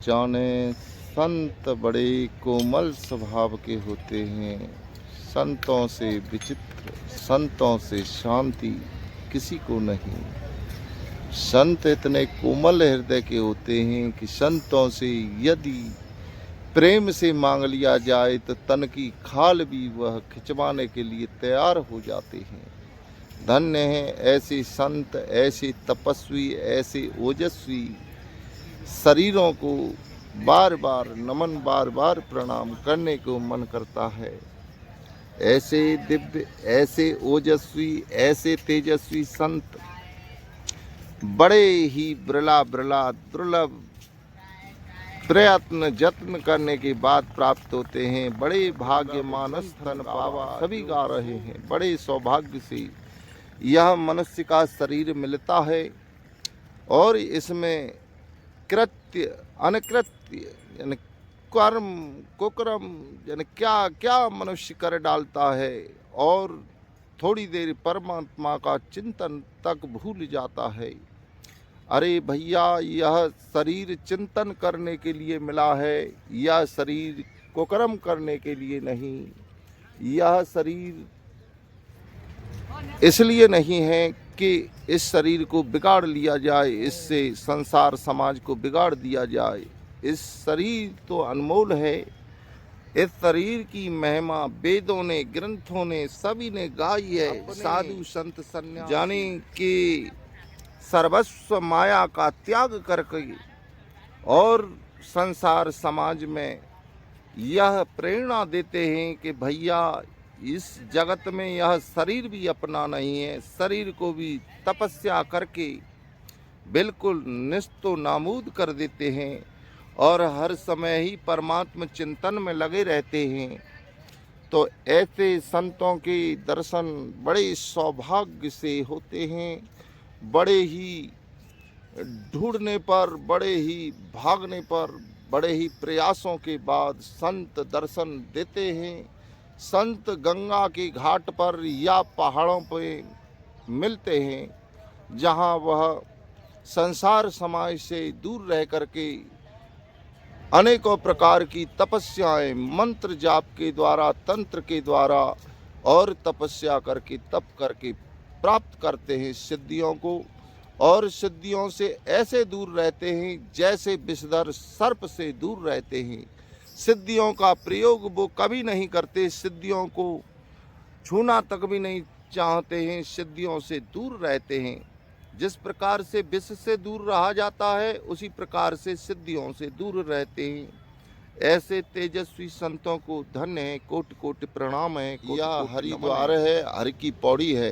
जाने संत बड़े कोमल स्वभाव के होते हैं। संतों से विचित्र, संतों से शांति किसी को नहीं। संत इतने कोमल हृदय के होते हैं कि संतों से यदि प्रेम से मांग लिया जाए तो तन की खाल भी वह खिंचवाने के लिए तैयार हो जाते हैं। धन्य हैं ऐसे संत, ऐसे तपस्वी, ऐसे ओजस्वी शरीरों को बार बार नमन, बार बार प्रणाम करने को मन करता है। ऐसे दिव्य, ऐसे ओजस्वी, ऐसे तेजस्वी संत बड़े ही बिरला दुर्लभ प्रयत्न जत्न करने के बाद प्राप्त होते हैं। बड़े भाग्य मानस तन पावा सभी गा रहे हैं। बड़े सौभाग्य से यह मनुष्य का शरीर मिलता है और इसमें कृत्य अनकृत्य यानी कर्म कुकर्म यानी क्या क्या मनुष्य कर डालता है और थोड़ी देर परमात्मा का चिंतन तक भूल जाता है। अरे भैया, यह शरीर चिंतन करने के लिए मिला है, यह शरीर कुकर्म करने के लिए नहीं। यह शरीर इसलिए नहीं है कि इस शरीर को बिगाड़ लिया जाए, इससे संसार समाज को बिगाड़ दिया जाए। इस शरीर तो अनमोल है। इस शरीर की महिमा वेदों ने, ग्रंथों ने, सभी ने गाई है। साधु संत सन्यासी जाने कि सर्वस्व माया का त्याग करके और संसार समाज में यह प्रेरणा देते हैं कि भैया, इस जगत में यह शरीर भी अपना नहीं है। शरीर को भी तपस्या करके बिल्कुल निस्तो नामूद कर देते हैं और हर समय ही परमात्मा चिंतन में लगे रहते हैं। तो ऐसे संतों के दर्शन बड़े सौभाग्य से होते हैं। बड़े ही ढूंढने पर, बड़े ही भागने पर, बड़े ही प्रयासों के बाद संत दर्शन देते हैं। संत गंगा के घाट पर या पहाड़ों पर मिलते हैं, जहां वह संसार समाज से दूर रह करके अनेकों प्रकार की तपस्याएं मंत्र जाप के द्वारा, तंत्र के द्वारा और तपस्या करके, तप करके प्राप्त करते हैं सिद्धियों को। और सिद्धियों से ऐसे दूर रहते हैं जैसे विषधर सर्प से दूर रहते हैं। सिद्धियों का प्रयोग वो कभी नहीं करते, सिद्धियों को छूना तक भी नहीं चाहते हैं, सिद्धियों से दूर रहते हैं। जिस प्रकार से विष से दूर रहा जाता है, उसी प्रकार से सिद्धियों से दूर रहते हैं। ऐसे तेजस्वी संतों को धन्य है, कोटि कोटि प्रणाम है। यह हरिद्वार है, हरि की पौड़ी है।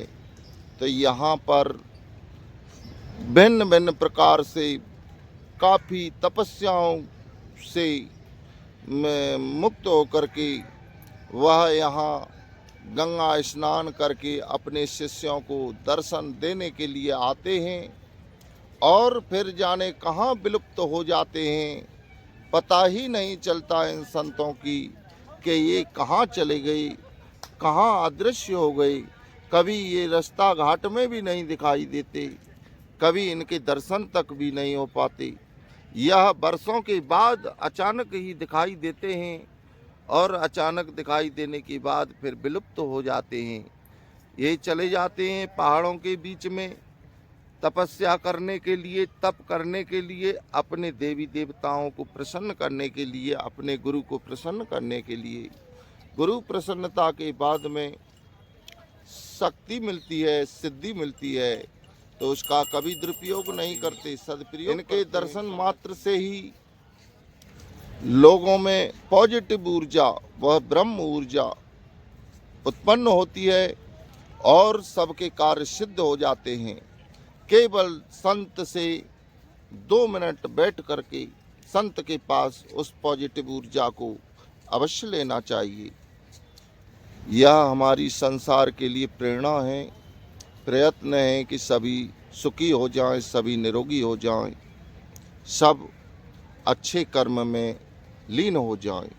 तो यहाँ पर भिन्न भिन्न प्रकार से काफ़ी तपस्याओं से मुक्त होकर के वह यहाँ गंगा स्नान करके अपने शिष्यों को दर्शन देने के लिए आते हैं और फिर जाने कहाँ विलुप्त हो जाते हैं। पता ही नहीं चलता इन संतों की कि ये कहाँ चले गए, कहाँ अदृश्य हो गए। कभी ये रास्ता घाट में भी नहीं दिखाई देते, कभी इनके दर्शन तक भी नहीं हो पाते। यह वर्षों के बाद अचानक ही दिखाई देते हैं और अचानक दिखाई देने के बाद फिर विलुप्त हो जाते हैं। ये चले जाते हैं पहाड़ों के बीच में तपस्या करने के लिए, तप करने के लिए, अपने देवी देवताओं को प्रसन्न करने के लिए, अपने गुरु को प्रसन्न करने के लिए। गुरु प्रसन्नता के बाद में शक्ति मिलती है, सिद्धि मिलती है, तो उसका कभी दुरुपयोग नहीं करते, सदुपयोग। इनके दर्शन मात्र से ही लोगों में पॉजिटिव ऊर्जा, वह ब्रह्म ऊर्जा उत्पन्न होती है और सबके कार्य सिद्ध हो जाते हैं। केवल संत से 2 मिनट बैठ करके संत के पास उस पॉजिटिव ऊर्जा को अवश्य लेना चाहिए। यह हमारी संसार के लिए प्रेरणा है, प्रयत्न है कि सभी सुखी हो जाएं, सभी निरोगी हो जाएं, सब अच्छे कर्म में लीन हो जाएं।